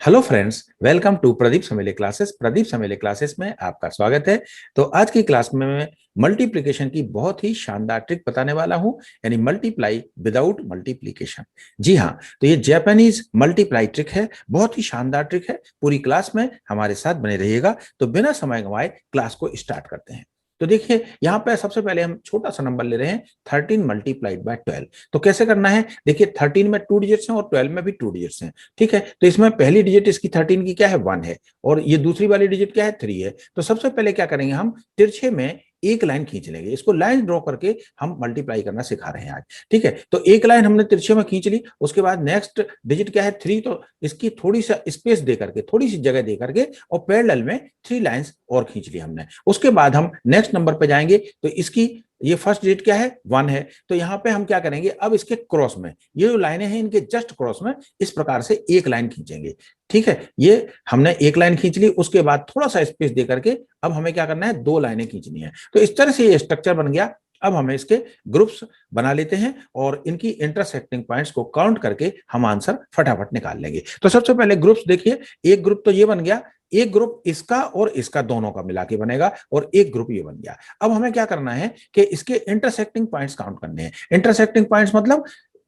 Hello friends, welcome to Pradeep Samele classes. Pradeep Samele classes में आपका स्वागत है। तो आज की क्लास में मैं मल्टीप्लिकेशन की बहुत ही शानदार ट्रिक बताने वाला हूं, यानी मल्टीप्लाई विदाउट मल्टीप्लिकेशन। जी हाँ, तो ये जापानीज मल्टीप्लाई ट्रिक है, बहुत ही शानदार ट्रिक है। पूरी क्लास में हमारे साथ बने रहिएगा। तो बिना समय गंवाए क्लास को स्टार्ट करते हैं। तो देखिए, यहाँ पे सबसे पहले हम छोटा सा नंबर ले रहे हैं 13 मल्टीप्लाइड बाय 12। तो कैसे करना है, देखिए 13 में 2 डिजिट्स हैं और 12 में भी 2 डिजिट्स हैं। ठीक है, तो इसमें पहली डिजिट इसकी 13 की क्या है, 1 है, और ये दूसरी वाली डिजिट क्या है, 3 है। तो सबसे पहले क्या करेंगे, हम तिरछे में एक लाइन खींच लेंगे। इसको लाइन ड्रॉ करके हम मल्टीप्लाई करना सिखा रहे हैं आज। ठीक है, तो एक लाइन हमने तिरछे में खींच ली। उसके बाद नेक्स्ट डिजिट क्या है, 3। तो इसकी थोड़ी सा स्पेस दे करके, थोड़ी सी जगह दे करके और पैरेलल में 3 लाइंस और खींच ली हमने। उसके बाद हम नेक्स्ट नंबर पे जाएंगे। तो इसकी ये फर्स्ट डिजिट क्या है, 1 है। तो यहाँ पे हम क्या करेंगे, अब इसके क्रॉस में ये जो लाइनें हैं, इनके जस्ट क्रॉस में इस प्रकार से एक लाइन खींचेंगे। ठीक है, ये हमने एक लाइन खींच ली। उसके बाद थोड़ा सा स्पेस दे करके अब हमें क्या करना है, 2 लाइनें खींचनी है। तो इस तरह से ये स्ट्रक्चर बन गया। अब हमें इसके ग्रुप्स बना लेते हैं और इनकी इंटरसेक्टिंग पॉइंट्स को काउंट करके हम आंसर फटाफट निकाल लेंगे। तो सबसे पहले ग्रुप्स देखिए, एक ग्रुप तो ये बन गया, एक ग्रुप इसका और इसका दोनों का मिला के बनेगा, और एक ग्रुप ये बन गया। अब हमें क्या करना है कि इसके इंटरसेक्टिंग पॉइंट्स काउंट करने हैं। इंटरसेक्टिंग पॉइंट्स मतलब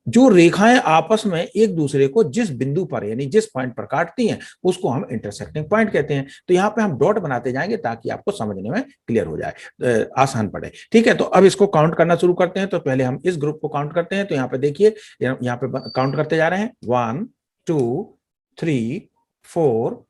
जो रेखाएं आपस में एक दूसरे को जिस बिंदु पर यानी जिस पॉइंट पर काटती हैं, उसको हम इंटरसेक्टिंग पॉइंट कहते हैं। तो यहाँ पे हम डॉट बनाते जाएंगे ताकि आपको समझने में क्लियर हो जाए, आसान पड़े। ठीक है, तो अब इसको काउंट करना शुरू करते हैं। तो पहले हम इस ग्रुप को काउंट करते हैं। तो यहाँ पे देखिए, यहाँ पे काउंट करते जा रहे हैं, 1 2 3 4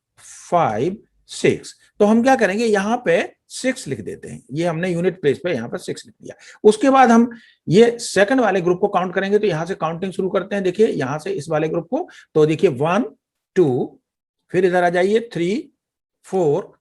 5 6। तो हम क्या करेंगे, यहाँ पे 6 लिख देते हैं। ये हमने यूनिट प्लेस पे यहाँ पर 6 लिख दिया। उसके बाद हम ये सेकंड वाले ग्रुप को काउंट करेंगे। तो यहां से काउंटिंग शुरू करते हैं। देखिए यहां से इस वाले ग्रुप को, तो देखिए 1 2, फिर इधर आ जाइए 3 4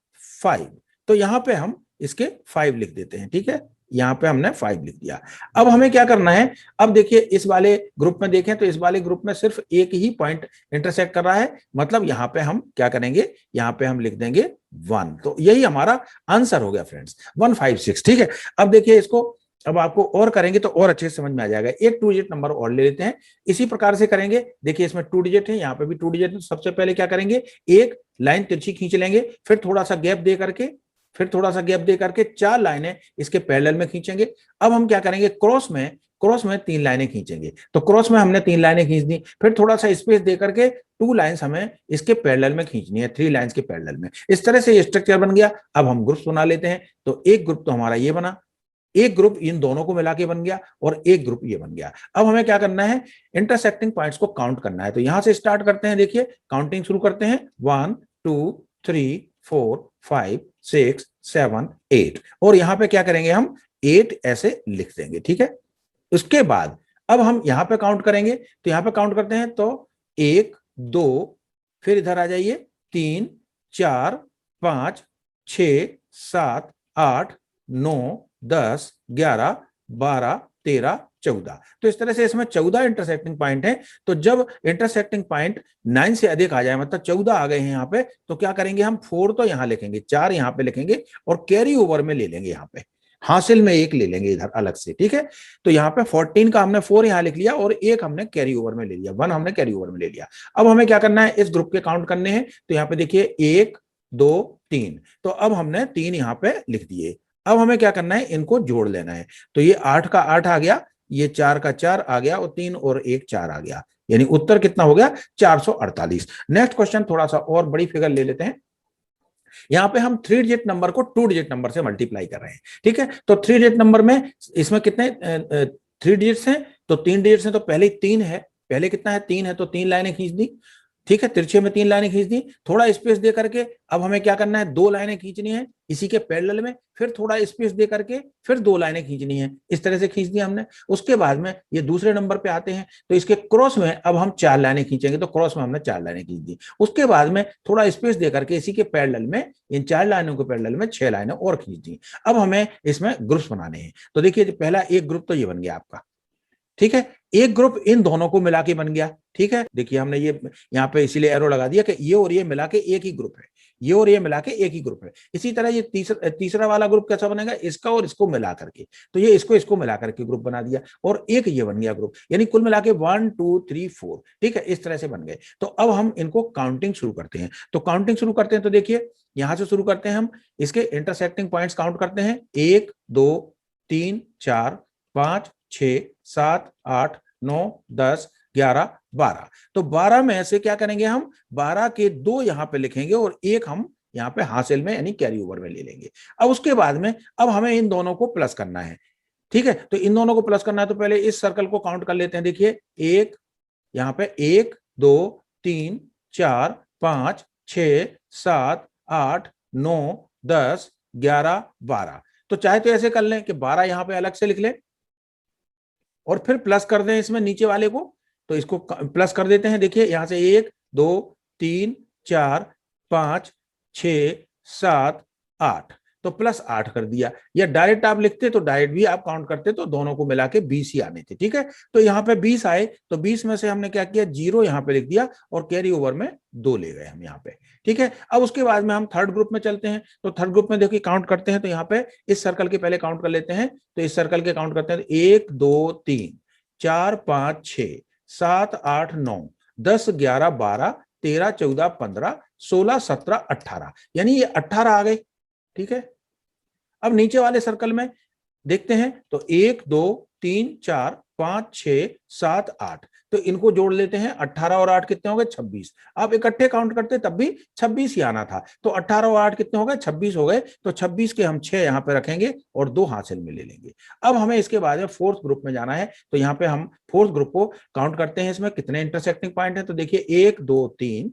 5। तो यहां पे हम इसके 5 लिख देते हैं। ठीक है, यहां पे हमने 5 लिख दिया। अब हमें क्या करना है, अब देखिए इस वाले ग्रुप में देखें तो इस वाले ग्रुप में सिर्फ एक ही पॉइंट इंटरसेक्ट कर रहा है, मतलब यहां पे हम क्या करेंगे, यहां पे हम लिख देंगे 1। तो यही हमारा आंसर हो गया फ्रेंड्स, 156। ठीक है, अब देखिए इसको, अब आपको और करेंगे तो और अच्छे से समझ में आ जाएगा। एक 2 डिजिट नंबर और ले लेते हैं, इसी प्रकार से करेंगे। देखिए इसमें 2 डिजिट है, यहाँ पे भी 2 डिजिट है। तो सबसे पहले क्या करेंगे, एक लाइन तिरछी खींच लेंगे, फिर थोड़ा सा गैप दे करके, फिर थोड़ा सा गैप दे करके 4 लाइनें इसके पैरेलल में खींचेंगे। अब हम क्या करेंगे, क्रॉस में 3 लाइनें खींचेंगे। तो क्रॉस में हमने 3 लाइनें खींच दी, फिर थोड़ा सा स्पेस दे करके 2 लाइंस हमें इसके पैरेलल में खींचनी है, 3 लाइंस के पैरेलल में। इस तरह से ये स्ट्रक्चर बन गया। अब हम ग्रुप्स बना लेते हैं। तो एक ग्रुप तो हमारा ये बना, एक ग्रुप इन दोनों को मिला के बन गया, और एक ग्रुप ये बन गया। अब हमें क्या करना है, इंटरसेक्टिंग पॉइंट्स को काउंट करना है। तो यहां से स्टार्ट करते हैं। देखिए काउंटिंग शुरू करते हैं, 1 2 3 4 5 6 7 8, और यहां पे क्या करेंगे, हम 8 ऐसे लिख देंगे। ठीक है, उसके बाद अब हम यहां पे काउंट करेंगे। तो यहां पे काउंट करते हैं, तो 1 2, फिर इधर आ जाइए 3 4 5 6 7 8 9 10 11 12 13 14। तो इस तरह से इसमें 14 इंटरसेक्टिंग पॉइंट है। तो जब इंटरसेक्टिंग पॉइंट 9 से अधिक आ जाए, मतलब 14 आ गए हैं यहाँ पे, तो क्या करेंगे, हम 4 तो यहाँ लिखेंगे, 4 यहाँ पे लिखेंगे, और कैरी ओवर में ले लेंगे, यहाँ पे हासिल में 1 ले लेंगे इधर अलग से। ठीक है, तो यहाँ पे 14 का हमने 4 यहाँ लिख लिया, और 1 हमने कैरी ओवर में ले लिया, 1 हमने कैरी ओवर में ले लिया। अब हमें क्या करना है, इस ग्रुप के काउंट करने हैं। तो यहाँ पे देखिए 1 2 3, तो अब हमने 3 यहाँ पे लिख दिए। अब हमें क्या करना है, इनको जोड़ लेना है। तो ये 8 का 8 आ गया, ये 4 का 4 आ गया, और 3 और 1 4 आ गया, यानी उत्तर कितना हो गया, 448। नेक्स्ट क्वेश्चन थोड़ा सा और बड़ी फिगर ले लेते हैं। यहाँ पे हम 3 डिजिट नंबर को 2 डिजिट नंबर से मल्टीप्लाई कर रहे हैं। ठीक है, तो 3 डिजिट नंबर में इसमें कितने 3 डिजिट्स हैं, तो 3 डिजिट्स हैं। तो पहले 3 है, पहले कितना है, 3 है, तो 3 लाइनें खींच दी। ठीक है, तिरछे में 3 लाइनें खींच दी, थोड़ा स्पेस दे करके। अब हमें क्या करना है, 2 लाइनें खींचनी है इसी के पैरेलल में, फिर थोड़ा स्पेस दे करके फिर 2 लाइनें खींचनी है। इस तरह से खींच दी हमने। उसके बाद में ये दूसरे नंबर पे आते हैं। तो इसके क्रॉस में अब हम 4 लाइनें खींचेंगे। तो क्रॉस में हमने 4 लाइनें खींच दी। उसके बाद में थोड़ा स्पेस दे करके इसी के पैरेलल में, इन 4 लाइनों के पैरेलल में 6 लाइनें और खींच दी। अब हमें इसमें ग्रुप्स बनाने हैं। तो देखिए पहला एक ग्रुप तो ये बन गया आपका। ठीक है, एक ग्रुप इन दोनों को मिला के बन गया। ठीक है, देखिए हमने ये यहाँ पे इसीलिए एरो लगा दिया कि ये और ये मिला के एक ही ग्रुप है। ये और ये मिला के एक ही ग्रुप है। इसी तरह ये तीसरा वाला ग्रुप कैसा बनेगा, इसका और इसको मिला करके, तो ये इसको मिला करके ग्रुप बना दिया और एक ये बन गया ग्रुप, यानी कुल मिला के 1 2 3 4, ठीक है, इस तरह से बन गए। तो अब हम इनको काउंटिंग शुरू करते हैं। तो काउंटिंग शुरू करते हैं, तो देखिए यहां से शुरू करते हैं हम, इसके इंटरसेक्टिंग पॉइंट्स काउंट करते हैं, 1 2 3 4 5 6 7 8 9 10 11 12। तो 12 में से क्या करेंगे हम, 12 के 2 यहां पे लिखेंगे और एक हम यहाँ पे हासिल में यानी कैरी ओवर में ले लेंगे। अब उसके बाद में अब हमें इन दोनों को प्लस करना है, ठीक है। तो इन दोनों को प्लस करना है, तो पहले इस सर्कल को काउंट कर लेते हैं। देखिए एक यहाँ पे 1 2 3 4 5 6 7 8 9 10 11 12। तो चाहे तो ऐसे कर लें कि 12 यहां पे अलग से लिख लें और फिर प्लस कर दें इसमें नीचे वाले को, तो इसको प्लस कर देते हैं। देखिए यहां से 1 2 3 4 5 6 7 8, तो प्लस 8 कर दिया। या डायरेक्ट आप लिखते तो डायरेक्ट भी आप काउंट करते तो दोनों को मिला के 20 ही आने थे, ठीक है। तो यहाँ पे 20 आए, तो 20 में से हमने क्या किया, 0 यहाँ पे लिख दिया और कैरी ओवर में 2 ले गए हम यहाँ पे, ठीक है। अब उसके बाद में हम थर्ड ग्रुप में चलते हैं। तो थर्ड ग्रुप में देखिए काउंट करते हैं, तो यहाँ पे इस सर्कल के पहले काउंट कर लेते हैं। तो इस सर्कल के काउंट करते हैं, 1 2 3 4 5 6 7 8 9 10 11 12 13 14 15 16 17 18, यानी ये 18 आ गए, ठीक है। अब नीचे वाले सर्कल में देखते हैं, तो 1 2 3 4 5 6 7 8, तो इनको जोड़ लेते हैं। 18 और 8 कितने हो गए, 26। आप इकट्ठे काउंट करते तब भी 26 ही आना था, तो 18 और 8 कितने हो गए, 26 हो गए। तो 26 के हम 6 यहाँ पे रखेंगे और 2 हासिल में ले लेंगे। अब हमें इसके बाद में फोर्थ ग्रुप में जाना है, तो यहाँ पे हम फोर्थ ग्रुप को काउंट करते हैं। इसमें कितने इंटरसेक्टिंग पॉइंट है, तो देखिए 1 2 3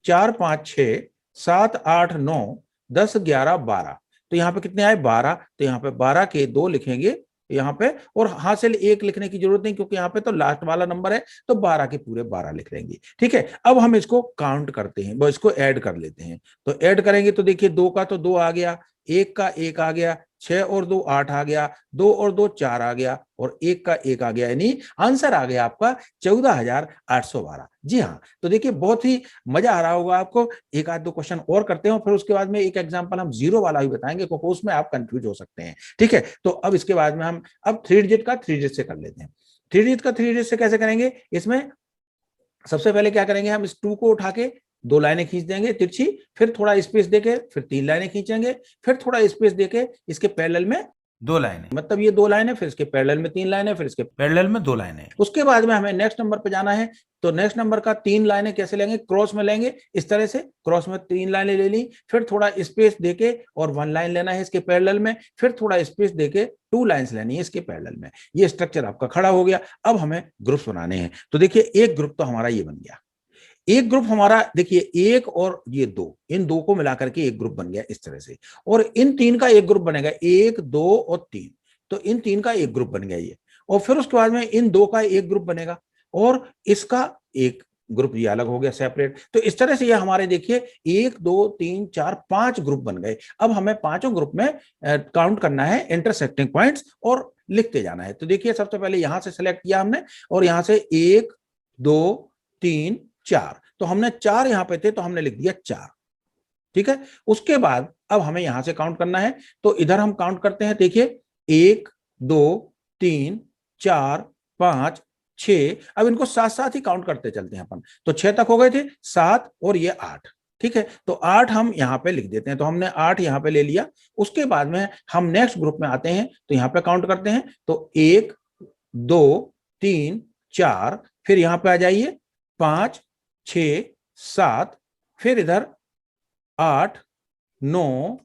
4 5 6 7 8 9 10 11 12, तो यहाँ पे कितने आए, 12। तो यहाँ पे 12 के 2 लिखेंगे यहाँ पे, और हासिल 1 लिखने की जरूरत नहीं क्योंकि यहाँ पे तो लास्ट वाला नंबर है, तो 12 के पूरे 12 लिख लेंगे, ठीक है। अब हम इसको काउंट करते हैं, वो इसको ऐड कर लेते हैं। तो ऐड करेंगे तो देखिए 2 का तो 2 आ गया, 1 का 1 आ गया, 6 और 2 8 आ गया, 2 और 2 4 आ गया और 1 का 1 आ गया, यानी आंसर आ गया आपका 14,812। जी हाँ, तो देखिए बहुत ही मजा आ रहा होगा आपको। एक आध दो क्वेश्चन और करते हैं, फिर उसके बाद में एक एग्जांपल हम जीरो वाला भी बताएंगे क्योंकि उसमें आप कंफ्यूज हो सकते हैं, ठीक है। तो अब इसके बाद में हम अब 3 डिजिट का 3 डिजिट से कर लेते हैं। 3 डिजिट का 3 डिजिट से कैसे करेंगे, इसमें सबसे पहले क्या करेंगे, हम इस 2 को उठा के 2 लाइनें खींच देंगे तिरछी, फिर थोड़ा स्पेस देके फिर 3 लाइनें खींचेंगे, फिर थोड़ा स्पेस देके इसके पैरेलल में 2 लाइनें, मतलब ये 2 लाइनें, फिर इसके पैरेलल में 3 लाइनें, फिर इसके पैरेलल में 2 लाइनें। उसके बाद में हमें नेक्स्ट नंबर पे जाना है। तो नेक्स्ट नंबर का 3 लाइनें कैसे लेंगे, क्रॉस में लेंगे, इस तरह से क्रॉस में 3 लाइनें ले ली, फिर थोड़ा स्पेस देके और 1 लाइन लेना है इसके पैरेलल में, फिर थोड़ा स्पेस देके 2 लाइंस लेनी है इसके पैरेलल में। ये स्ट्रक्चर आपका खड़ा हो गया। अब हमें ग्रुप्स बनाने हैं। तो देखिए एक ग्रुप तो हमारा ये बन गया, एक ग्रुप हमारा देखिए 1 और ये 2, इन 2 को मिलाकर के एक ग्रुप बन गया इस तरह से, और इन 3 का एक ग्रुप बनेगा, 1 2 और 3, तो इन 3 का एक ग्रुप बन गया ये। और फिर उसके बाद में इन 2 का एक ग्रुप बनेगा और इसका एक ग्रुप ये अलग हो गया सेपरेट। तो इस तरह से ये हमारे देखिए 1 2 3 4 5 ग्रुप बन गए। अब हमें पांचों ग्रुप में काउंट करना है इंटरसेक्टिंग पॉइंट्स और लिखते जाना है। तो देखिए सबसे पहले यहां से सेलेक्ट किया हमने और यहां से 1 2 3 4, तो हमने 4 यहां पे थे तो हमने लिख दिया 4, ठीक है। उसके बाद अब हमें यहां से काउंट करना है, तो इधर हम काउंट करते हैं। देखिए 1 2 3 4 5 6, अब इनको साथ साथ ही काउंट करते चलते हैं अपन। तो 6 तक हो गए थे, 7 और ये 8, ठीक है। तो 8 हम यहां पे लिख देते हैं, तो हमने 8 यहां पे ले लिया। उसके बाद में हम नेक्स्ट ग्रुप में आते हैं, तो यहां पे काउंट करते हैं। तो 1 2 3 4, फिर यहां पे आ जाइए 5 6 7, फिर इधर 8 9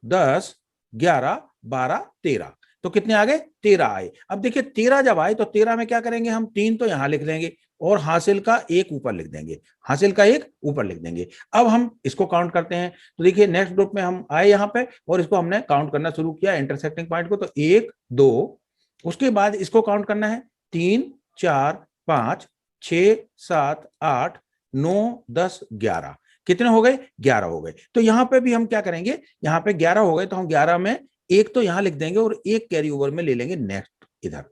10 11 12 13, तो कितने आ गए, 13 आए। अब देखिए 13 जब आए तो 13 में क्या करेंगे हम, 3 तो यहां लिख देंगे और हासिल का 1 ऊपर लिख देंगे, हासिल का 1 ऊपर लिख देंगे। अब हम इसको काउंट करते हैं। तो देखिए नेक्स्ट ग्रुप में हम आए यहाँ पे और इसको हमने काउंट करना शुरू किया इंटरसेक्टिंग पॉइंट को। तो 1 2, उसके बाद इसको काउंट करना है 3 4 5 6 7 8 9 10 11, कितने हो गए, 11 हो गए। तो यहां पे भी हम क्या करेंगे, यहां पे 11 हो गए तो हम 11 में 1 तो यहां लिख देंगे और 1 कैरी ओवर में ले लेंगे नेक्स्ट इधर,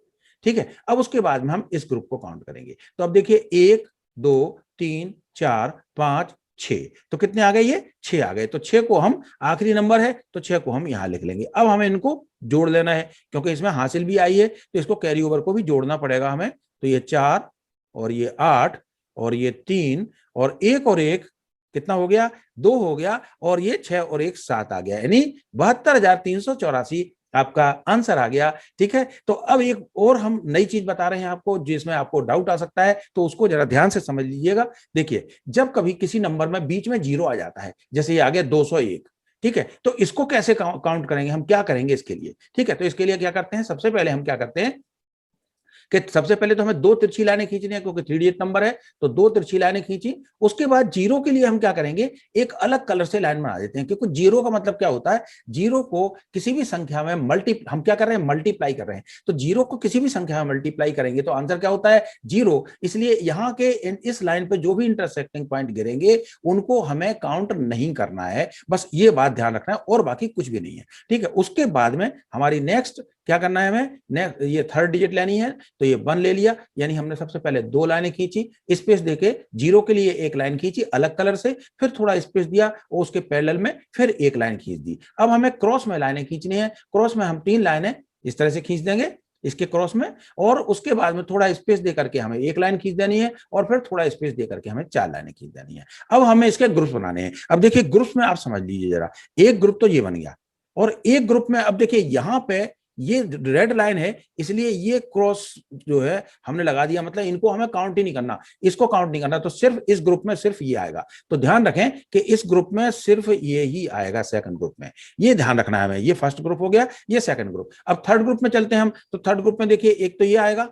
ठीक है। अब उसके बाद में हम इस ग्रुप को काउंट करेंगे। तो अब देखिए 1 2 3 4 5 6। तो कितने आ गए, ये 6 आ गए। तो 6 को हम, आखिरी नंबर है तो 6 को हम यहां लिख लेंगे। अब हमें इनको जोड़ लेना है, क्योंकि इसमें हासिल भी आई है तो इसको कैरी ओवर को भी जोड़ना पड़ेगा हमें। तो ये 4 और ये 8 और ये 3 और 1 और 1 कितना हो गया, 2 हो गया, और ये 6 और 1 7 आ गया, यानी 72,384 आपका आंसर आ गया। ठीक है, तो अब एक और हम नई चीज बता रहे हैं आपको, जिसमें आपको डाउट आ सकता है, तो उसको जरा ध्यान से समझ लीजिएगा। देखिए, जब कभी किसी नंबर में बीच में जीरो आ जाता है, जैसे ये आ गया 201, ठीक है, तो इसको कैसे काउंट करेंगे, हम क्या करेंगे इसके लिए। ठीक है, तो इसके लिए क्या करते हैं, सबसे पहले हम क्या करते हैं कि सबसे पहले तो हमें दो तिरछी लाइनें खींचनी है, क्योंकि 3 डिजिट नंबर है, तो दो तिरछी लाइनें खींची। उसके बाद जीरो के लिए हम क्या करेंगे, एक अलग कलर से लाइन बना देते हैं, क्योंकि जीरो का मतलब क्या होता है, जीरो को किसी भी संख्या में हम क्या कर रहे हैं, मल्टीप्लाई कर रहे हैं। तो जीरो को किसी भी संख्या में मल्टीप्लाई करेंगे तो आंसर क्या होता है, जीरो। इसलिए यहाँ के इस लाइन पे जो भी इंटरसेक्टिंग पॉइंट गिरेंगे उनको हमें काउंट नहीं करना है, बस ये बात ध्यान रखना है, और बाकी कुछ भी नहीं है। ठीक है, उसके बाद में हमारी नेक्स्ट क्या करना है, हमें नेक्स्ट ये थर्ड डिजिट लेनी है, तो ये 1 ले लिया, यानी हमने सबसे पहले 2 लाइनें खींची, स्पेस देके जीरो के लिए एक लाइन खींची अलग कलर से, फिर थोड़ा स्पेस दिया और उसके पैरेलल में फिर एक लाइन खींच दी। अब हमें क्रॉस में लाइनें खींचनी है, क्रॉस में हम 3 लाइनें इस तरह से खींच देंगे इसके क्रॉस में, और उसके बाद में थोड़ा स्पेस दे करके हमें एक लाइन खींच देनी है, और फिर थोड़ा स्पेस दे करके हमें 4 लाइनें खींच देनी है। अब हमें इसके ग्रुप्स बनाने हैं। अब देखिए ग्रुप्स में आप समझ लीजिए जरा, एक ग्रुप तो ये बन गया, और एक ग्रुप में अब देखिए यहां पे ये रेड लाइन है, इसलिए ये क्रॉस जो है हमने लगा दिया, मतलब इनको हमें काउंट ही नहीं करना, इसको काउंट नहीं करना, तो सिर्फ इस ग्रुप में सिर्फ ये आएगा। तो ध्यान रखें कि इस ग्रुप में सिर्फ ये ही आएगा, सेकंड ग्रुप में, ये ध्यान रखना है हमें। ये फर्स्ट ग्रुप हो गया, ये सेकंड ग्रुप। अब थर्ड ग्रुप में चलते हैं हम, तो थर्ड ग्रुप में देखिए एक तो ये आएगा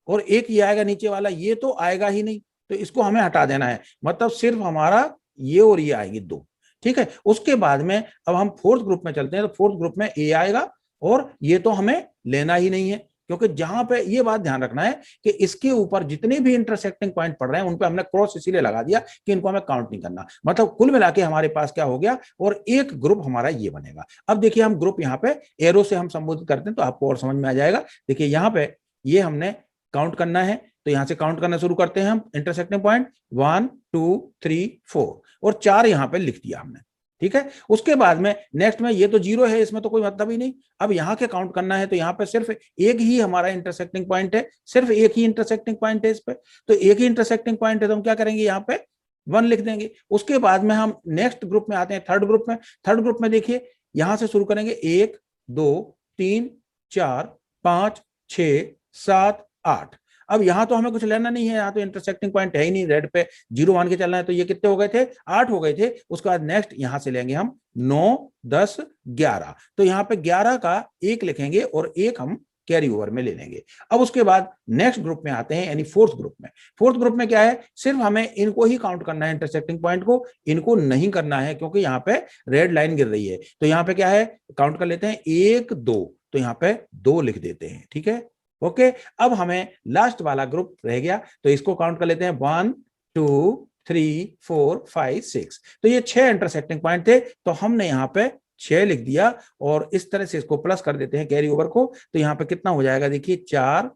और एक ये आएगा नीचे वाला, ये तो आएगा ही नहीं, तो इसको हमें हटा देना है, मतलब सिर्फ हमारा ये और ये आएगी 2। ठीक है, उसके बाद में अब हम फोर्थ ग्रुप में चलते हैं, तो फोर्थ ग्रुप में ए आएगा, और ये तो हमें लेना ही नहीं है, क्योंकि जहां पे ये बात ध्यान रखना है कि इसके ऊपर जितने भी इंटरसेक्टिंग पॉइंट पड़ रहे हैं उन पे हमने क्रॉस इसीलिए लगा दिया कि इनको हमें काउंट नहीं करना। मतलब कुल मिला के हमारे पास क्या हो गया, और एक ग्रुप हमारा ये बनेगा। अब देखिए हम ग्रुप यहाँ पे एरो से हम संबोधित करते हैं, तो आपको और समझ में आ जाएगा। देखिए यहाँ पे ये हमने काउंट करना है, तो यहां से काउंट करना शुरू करते हैं हम इंटरसेक्टिंग पॉइंट, 1 2 3 4, और 4 यहां पे लिख दिया हमने। ठीक है, उसके बाद में नेक्स्ट में ये तो जीरो है, इसमें तो कोई मतलब ही नहीं। अब यहाँ के काउंट करना है, तो यहाँ पे सिर्फ एक ही हमारा इंटरसेक्टिंग पॉइंट है, सिर्फ एक ही इंटरसेक्टिंग पॉइंट है इस पे, तो एक ही इंटरसेक्टिंग पॉइंट है, तो हम क्या करेंगे, यहाँ पे 1 लिख देंगे। उसके बाद में हम नेक्स्ट ग्रुप में आते हैं, थर्ड ग्रुप में। थर्ड ग्रुप में देखिए यहां से शुरू करेंगे, 1 2 3 4 5 6 7 8। अब यहां तो हमें कुछ लेना नहीं है, यहाँ तो इंटरसेक्टिंग पॉइंट है ही नहीं, रेड पे 0 मान के चलना है, तो ये कितने हो गए थे, 8 हो गए थे। उसके बाद नेक्स्ट यहां से लेंगे हम 9 10 11, तो यहाँ पे 11 का 1 लिखेंगे और 1 हम कैरी ओवर में ले लेंगे। अब उसके बाद नेक्स्ट ग्रुप में आते हैं, यानी फोर्थ ग्रुप में। फोर्थ ग्रुप में क्या है, सिर्फ हमें इनको ही काउंट करना है, इंटरसेक्टिंग पॉइंट को इनको नहीं करना है, क्योंकि यहाँ पे रेड लाइन गिर रही है। तो यहाँ पे क्या है, काउंट कर लेते हैं 1 2, तो यहाँ पे 2 लिख देते हैं। ठीक है, ओके। अब हमें लास्ट वाला ग्रुप रह गया, तो इसको काउंट कर लेते हैं, 1 2 3 4 5 6, तो ये 6 इंटरसेक्टिंग पॉइंट थे, तो हमने यहाँ पे 6 लिख दिया, और इस तरह से इसको प्लस कर देते हैं कैरी ओवर को। तो यहाँ पे कितना हो जाएगा, देखिए 4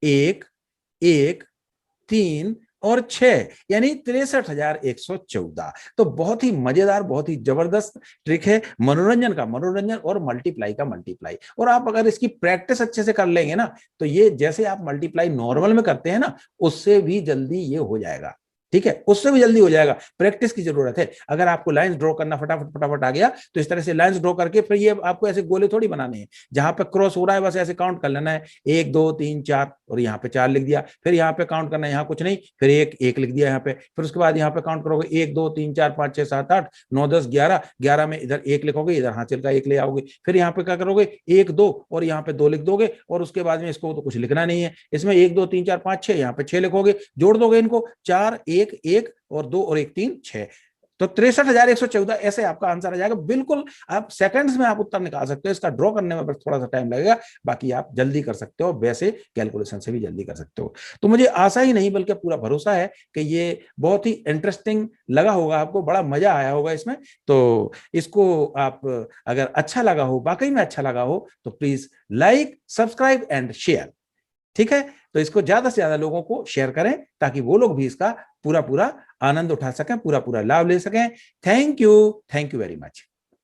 1 1 3 और 6, यानी 63,114। तो बहुत ही मजेदार, बहुत ही जबरदस्त ट्रिक है, मनोरंजन का मनोरंजन और मल्टीप्लाई का मल्टीप्लाई। और आप अगर इसकी प्रैक्टिस अच्छे से कर लेंगे ना, तो ये जैसे आप मल्टीप्लाई नॉर्मल में करते हैं ना, उससे भी जल्दी ये हो जाएगा। ठीक है, उससे भी जल्दी हो जाएगा, प्रैक्टिस की जरूरत है। अगर आपको लाइंस ड्रॉ करना फटाफट फटाफट आ गया, तो इस तरह से लाइंस ड्रॉ करके फिर ये आपको ऐसे गोले थोड़ी बनाने हैं, जहां पे क्रॉस हो रहा है बस ऐसे काउंट कर लेना है, 1 2 3 4, और यहाँ पे 4 लिख दिया। फिर यहाँ पे काउंट करना है, यहाँ कुछ नहीं, फिर 1 1 लिख दिया यहाँ पे। फिर उसके बाद यहाँ पे काउंट करोगे, 1 2 3 4 5 6 7 8 9 10 11, 11 में इधर 1 लिखोगे, इधर हासिल का 1 ले आओगे। फिर यहाँ पे क्या करोगे, 1 2 और यहाँ पे 2 लिख दोगे, और उसके बाद में इसको तो कुछ लिखना नहीं है, इसमें 1 2 3 4 5 6, यहाँ पे 6 लिखोगे, जोड़ दोगे इनको, 4 1 1 और 2 और 1 3 6, तो 63,114 ऐसे आपका आंसर आ जाएगा। बिल्कुल आप सेकंड्स में आप उत्तर निकाल सकते हो, इसका ड्रॉ करने में बस थोड़ा सा टाइम लगेगा, बाकी आप जल्दी कर सकते हो, वैसे कैलकुलेशन से भी जल्दी कर सकते हो। तो मुझे आशा ही नहीं बल्कि पूरा भरोसा है कि ये बहुत ही इंटरेस्टिंग लगा होगा आपको, बड़ा मजा आया होगा इसमें। तो इसको आप अगर अच्छा लगा हो, वाकई में अच्छा लगा हो, तो please like subscribe and share. ठीक है, तो इसको ज्यादा से ज्यादा लोगों को शेयर करें ताकि वो लोग भी इसका पूरा पूरा आनंद उठा सकें, पूरा पूरा लाभ ले सकें। Thank you very much.